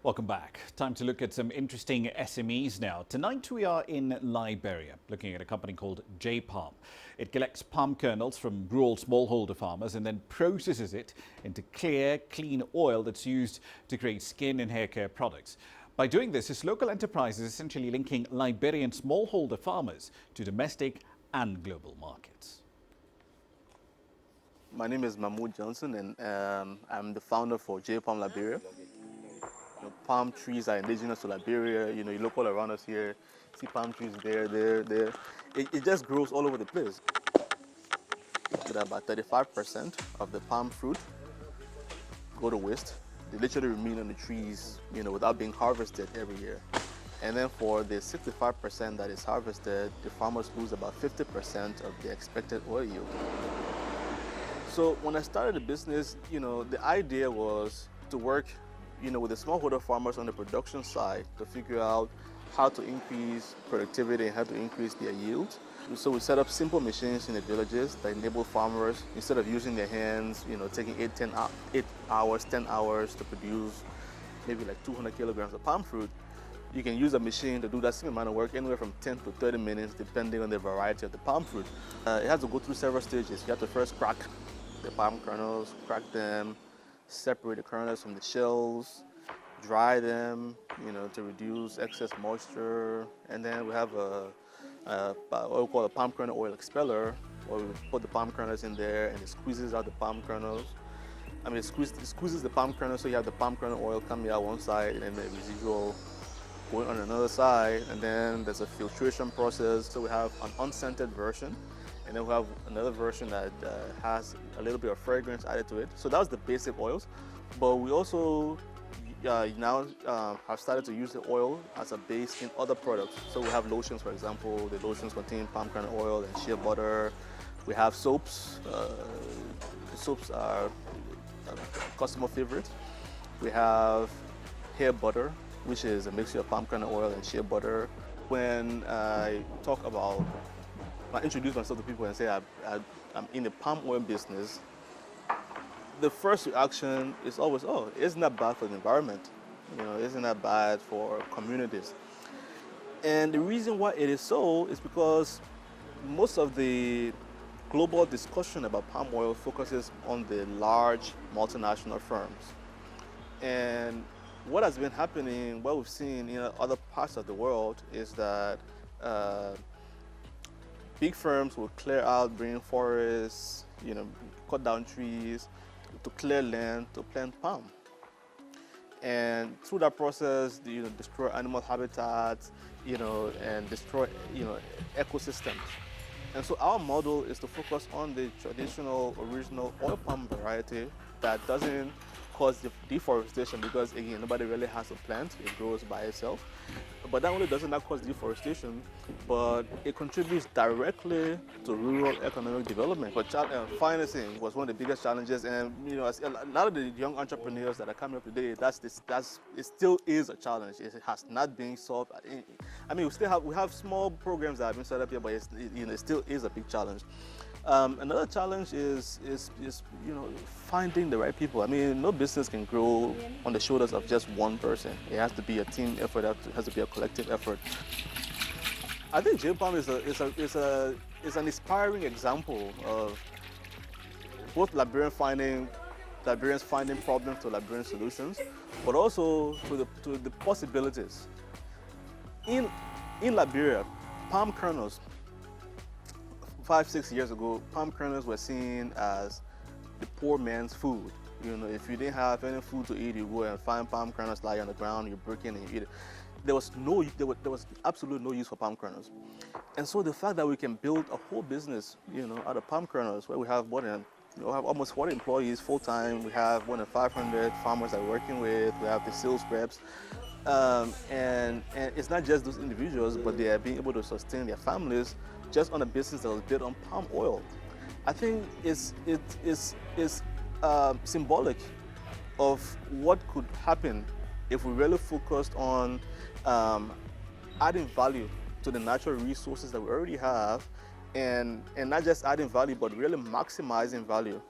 Welcome back. Time to look at some interesting SMEs now. Tonight we are in Liberia, looking at a company called J-Palm. It collects palm kernels from rural smallholder farmers and then processes it into clear, clean oil that's used to create skin and hair care products. By doing this local enterprise is essentially linking Liberian smallholder farmers to domestic and global markets. My name is Mahmoud Johnson, and I'm the founder for J-Palm Liberia. Palm trees are indigenous to Liberia. You look all around us here, see palm trees there. It just grows all over the place. But about 35% of the palm fruit go to waste. They literally remain on the trees, without being harvested every year. And then for the 65% that is harvested, the farmers lose about 50% of the expected oil yield. So when I started the business, the idea was to work with the smallholder farmers on the production side to figure out how to increase productivity and how to increase their yield. So we set up simple machines in the villages that enable farmers, instead of using their hands, taking 10 hours to produce maybe like 200 kilograms of palm fruit, you can use a machine to do that same amount of work anywhere from 10 to 30 minutes, depending on the variety of the palm fruit. It has to go through several stages. You have to first crack the palm kernels, crack them, separate the kernels from the shells, dry them, to reduce excess moisture. And then we have what we call a palm kernel oil expeller, where we put the palm kernels in there and it squeezes out the palm kernels. It squeezes the palm kernels, so you have the palm kernel oil coming out one side and then the residual going on another side. And then there's a filtration process. So we have an unscented version, and then we have another version that has a little bit of fragrance added to it. So that was the basic oils. But we also now have started to use the oil as a base in other products. So we have lotions, for example. The lotions contain palm kernel oil and shea butter. We have soaps. The soaps are a customer favorite. We have hair butter, which is a mixture of palm kernel oil and shea butter. When I introduce myself to people and say I'm in the palm oil business, the first reaction is always, oh, isn't that bad for the environment? Isn't that bad for communities? And the reason why it is so is because most of the global discussion about palm oil focuses on the large multinational firms. And what has been happening, what we've seen in other parts of the world, is that big firms will clear out green forests, cut down trees to clear land to plant palm. And through that process, destroy animal habitats, and destroy, ecosystems. And so our model is to focus on the traditional, original oil palm variety that doesn't cause deforestation, because again, nobody really has a plant, it grows by itself. But not only does it not cause deforestation, but it contributes directly to rural economic development. But financing was one of the biggest challenges, and as a lot of the young entrepreneurs that are coming up today, it still is a challenge. It has not been solved. We have small programs that have been set up here, but it still is a big challenge. Another challenge is finding the right people. No business can grow on the shoulders of just one person. It has to be a team effort. It has to be a collective effort. I think J-Palm is an inspiring example of both Liberians finding problems to Liberian solutions, but also to the possibilities. In Liberia, palm kernels, 5-6 years ago, palm kernels were seen as the poor man's food. If you didn't have any food to eat, you go and find palm kernels lying on the ground, you break in and you eat it. There was absolutely no use for palm kernels. And so the fact that we can build a whole business, out of palm kernels, where we have almost 40 employees full-time, we have more than 500 farmers that we're working with, we have the sales reps, and it's not just those individuals, but they are being able to sustain their families just on a business that was built on palm oil. I think it is symbolic of what could happen if we really focused on adding value to the natural resources that we already have, and not just adding value, but really maximizing value